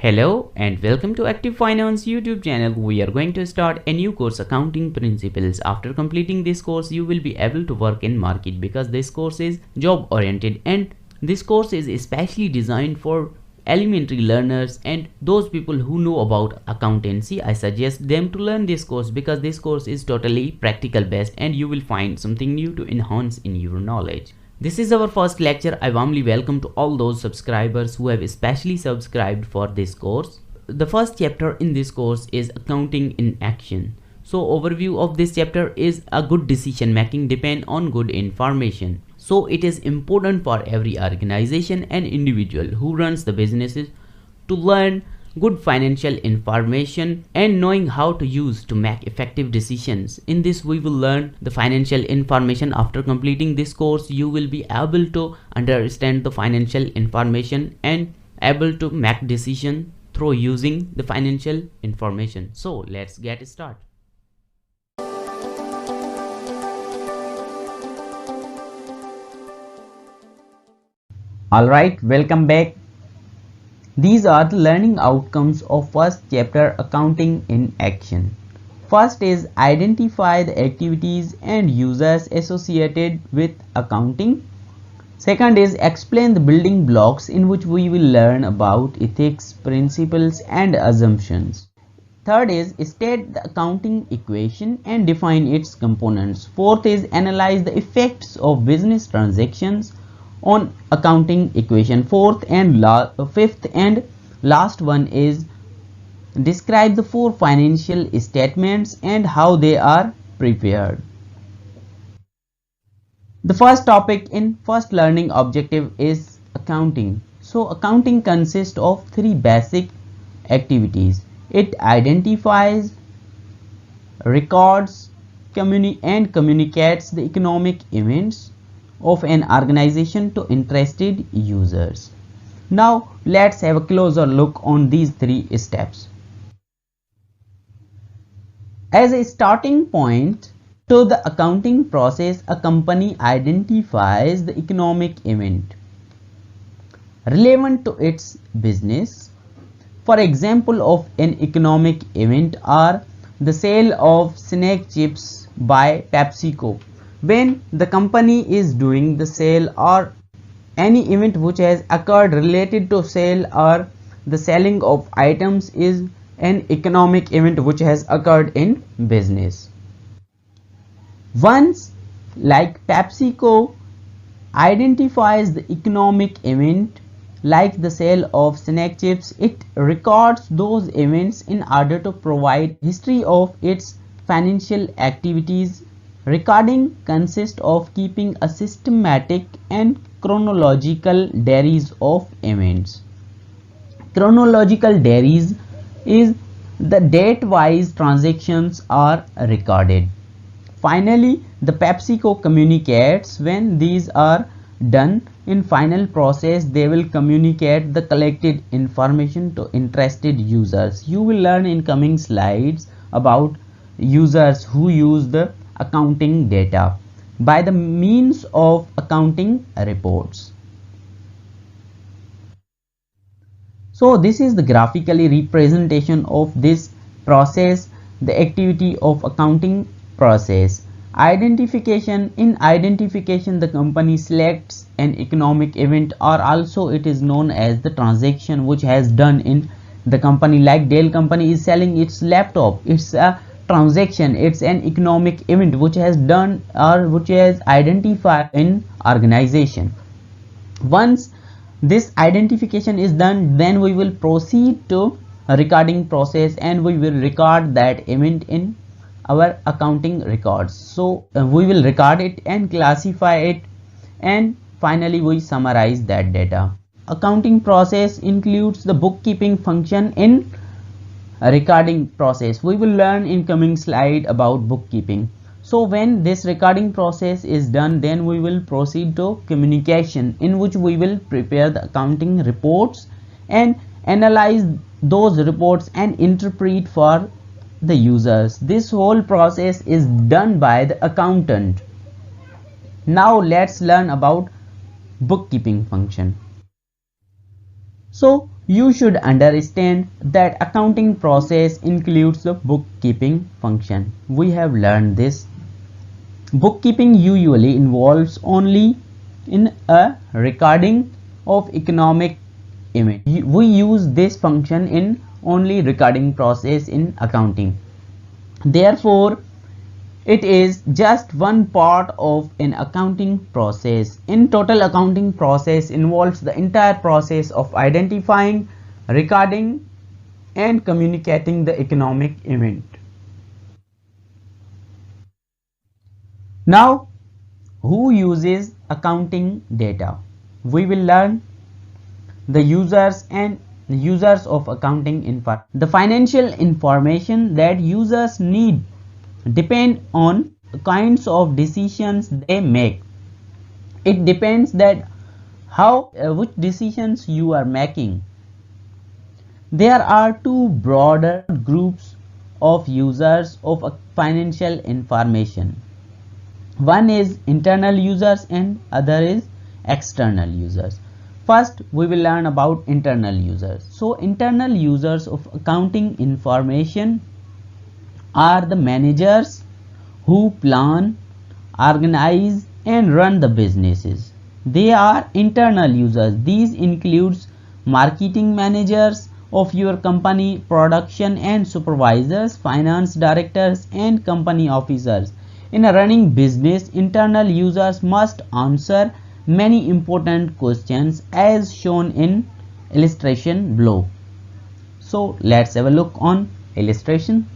Hello and welcome to Active Finance YouTube channel. We are going to start a new course, Accounting Principles. After completing this course, you will be able to work in market because this course is job oriented and this course is especially designed for elementary learners and those people who know about accountancy. I suggest them to learn this course because this course is totally practical based and you will find something new to enhance in your knowledge. This is our first lecture. I warmly welcome to all those subscribers who have especially subscribed for this course. The first chapter in this course is Accounting in Action. So overview of this chapter is a good decision making depend on good information. So it is important for every organization and individual who runs the businesses to learn good financial information and knowing how to use to make effective decisions. In this we will learn the financial information. After completing this course you will be able to understand the financial information and able to make decision through using the financial information. So let's get started. Alright, welcome back. These are the learning outcomes of first chapter, Accounting in Action. First is identify the activities and users associated with accounting. Second is explain the building blocks in which we will learn about ethics, principles and assumptions. Third is state the accounting equation and define its components. Fourth is analyze the effects of business transactions on accounting equation. Fifth and last one is describe the four financial statements and how they are prepared. The first topic in first learning objective is accounting. So accounting consists of three basic activities. It identifies, records, and communicates the economic events of an organization to interested users. Now let's have a closer look on these three steps. As a starting point to the accounting process, a company identifies the economic event relevant to its business. For example of an economic event are the sale of snack chips by PepsiCo. When the company is doing the sale or any event which has occurred related to sale or the selling of items is an economic event which has occurred in business. Once like PepsiCo identifies the economic event like the sale of snack chips, it records those events in order to provide history of its financial activities. Recording consists of keeping a systematic and chronological diaries of events. Chronological diaries is the date-wise transactions are recorded. Finally, the PepsiCo communicates. When these are done in final process, they will communicate the collected information to interested users. You will learn in coming slides about users who use the accounting data by the means of accounting reports. So this is the graphically representation of this process, the activity of accounting process. Identification. In identification the company selects an economic event, or also it is known as the transaction which has done in the company. Like Dell company is selling its laptop, it's a transaction, it's an economic event which has done or which has identified in organization. Once this identification is done, then we will proceed to a recording process and we will record that event in our accounting records. So we will record it and classify it and finally we summarize that data. Accounting process includes the bookkeeping function in a recording process. We will learn in coming slide about bookkeeping. So when this recording process is done, then we will proceed to communication, in which we will prepare the accounting reports and analyze those reports and interpret for the users. This whole process is done by the accountant. Now let's learn about bookkeeping function. So You should understand that accounting process includes the bookkeeping function. We have learned this. Bookkeeping usually involves only in a recording of economic event. We use this function in only recording process in accounting. Therefore, it is just one part of an accounting process. In total, accounting process involves the entire process of identifying, recording, and communicating the economic event. Now, who uses accounting data? We will learn the users and the users of accounting info. The financial information that users need depend on the kinds of decisions they make. It depends that how which decisions you are making. There are two broader groups of users of financial information. One is internal users and other is external users. First, we will learn about internal users. So, internal users of accounting information are the managers who plan, organize, and run the businesses. They are internal users. These includes marketing managers of your company, production and supervisors, finance directors, and company officers. In a running business, internal users must answer many important questions as shown in illustration below. So let's have a look on illustration.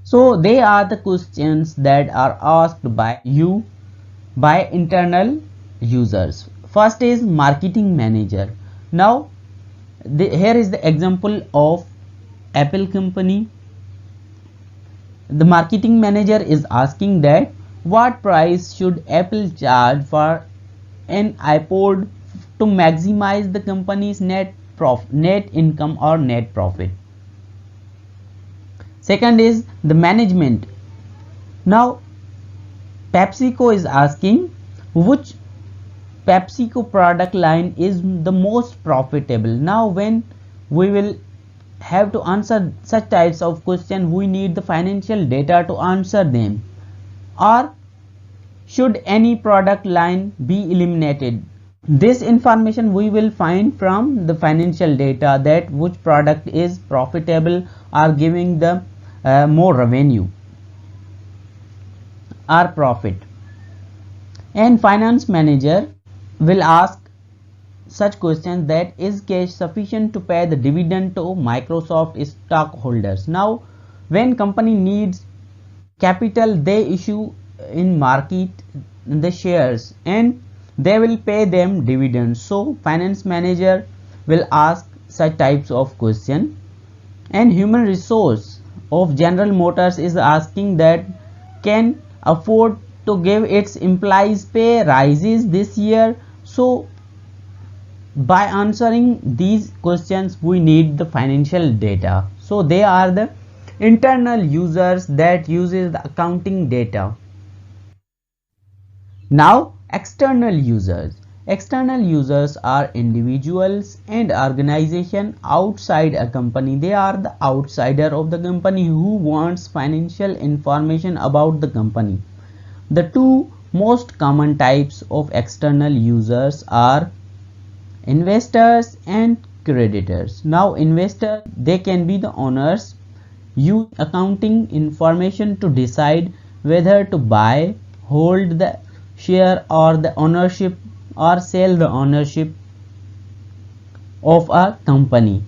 So they are the questions that are asked by you by internal users. First is marketing manager. Now here is the example of Apple company. The marketing manager is asking that what price should Apple charge for an iPod to maximize the company's net income or net profit. Second is the management. Now PepsiCo is asking which PepsiCo product line is the most profitable. Now when we will have to answer such types of questions, we need the financial data to answer them. Or should any product line be eliminated? This information we will find from the financial data, that which product is profitable or giving the more revenue or profit. And finance manager will ask such questions that is cash sufficient to pay the dividend to Microsoft stockholders. Now when company needs capital, they issue in market the shares and they will pay them dividends. So finance manager will ask such types of question. And human resource of General Motors is asking that can afford to give its employees pay rises this year. So by answering these questions we need the financial data. So they are the internal users that uses the accounting data. Now external users. External users are individuals and organization outside a company. They are the outsider of the company who wants financial information about the company. The two most common types of external users are investors and creditors. Now investors, they can be the owners, use accounting information to decide whether to buy, hold the share or the ownership or sell the ownership of a company.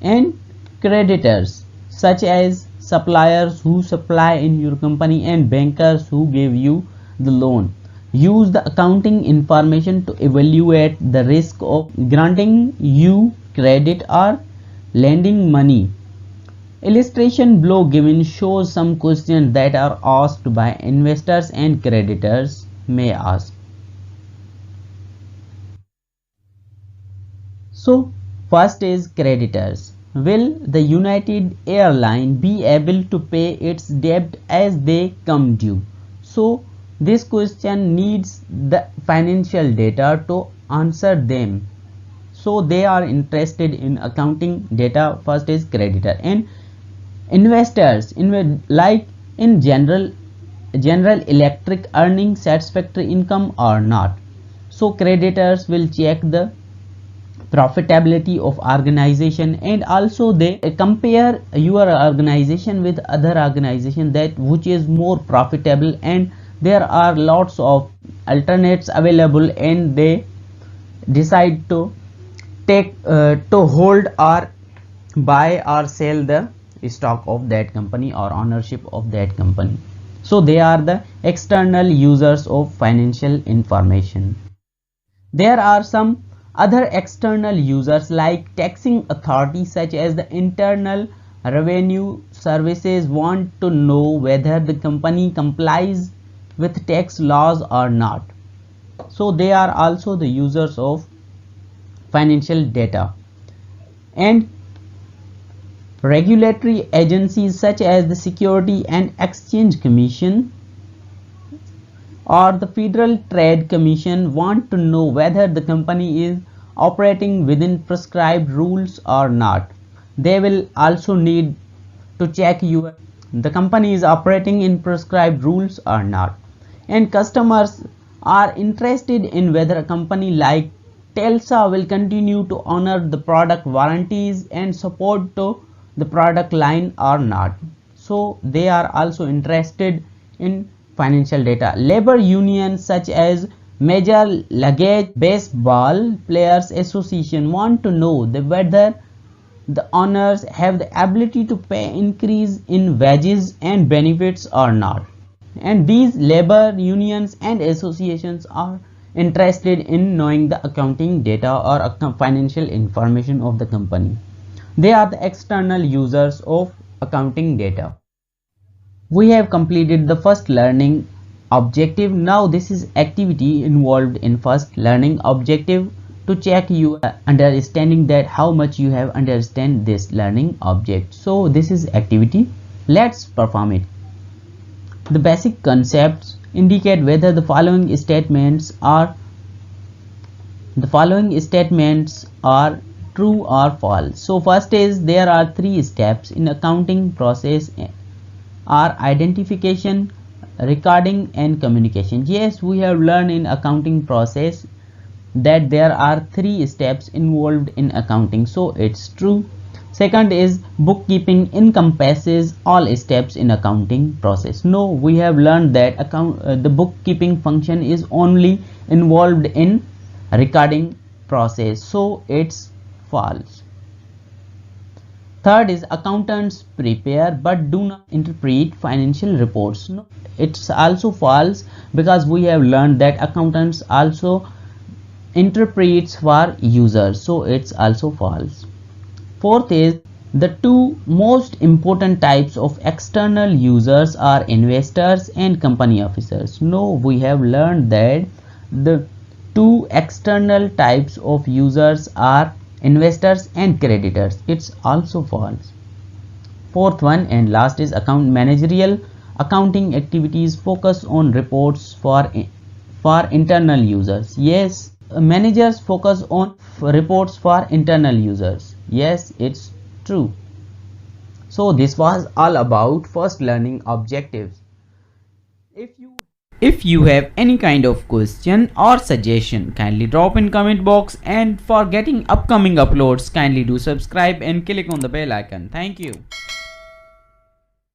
And creditors such as suppliers who supply in your company and bankers who give you the loan use the accounting information to evaluate the risk of granting you credit or lending money. Illustration below given shows some questions that are asked by investors and creditors may ask. So first is creditors. Will the United Airlines be able to pay its debt as they come due? So this question needs the financial data to answer them. So they are interested in accounting data. First is creditor and investors like in General Electric earning satisfactory income or not. So creditors will check the profitability of organization, and also they compare your organization with other organization that which is more profitable, and there are lots of alternates available, and they decide to take to hold or buy or sell the stock of that company or ownership of that company. So they are the external users of financial information. There are some other external users like taxing authorities such as the Internal Revenue Services want to know whether the company complies with tax laws or not. So they are also the users of financial data. And regulatory agencies such as the Security and Exchange Commission or the Federal Trade Commission want to know whether the company is operating within prescribed rules or not. They will also need to check the company is operating in prescribed rules or not. And customers are interested in whether a company like Telsa will continue to honor the product warranties and support to the product line or not. So they are also interested in financial data. Labor unions such as Major League Baseball Players Association want to know whether the owners have the ability to pay increase in wages and benefits or not. And these labor unions and associations are interested in knowing the accounting data or financial information of the company. They are the external users of accounting data. We have completed the first learning objective. Now this is activity involved in first learning objective to check your understanding, that how much you have understand this learning object. So this is activity. Let's perform it. The basic concepts indicate whether the following statements are true or false. So first is there are 3 steps in accounting process are identification, recording and communication. Yes, we have learned in accounting process that there are 3 steps involved in accounting, so it's true. Second is bookkeeping encompasses all steps in accounting process. No, we have learned that the bookkeeping function is only involved in recording process, so it's false. Third is accountants prepare but do not interpret financial reports. No, it's also false, because we have learned that accountants also interprets for users, so it's also false. Fourth is the 2 most important types of external users are investors and company officers. No, we have learned that the 2 external types of users are investors and creditors. It's also false. Fourth one and last is managerial accounting activities focus on reports for internal users. Yes, managers focus on reports for internal users. Yes, it's true. So this was all about first learning objectives. If you have any kind of question or suggestion, kindly drop in comment box, and for getting upcoming uploads kindly do subscribe and click on the bell icon. Thank you.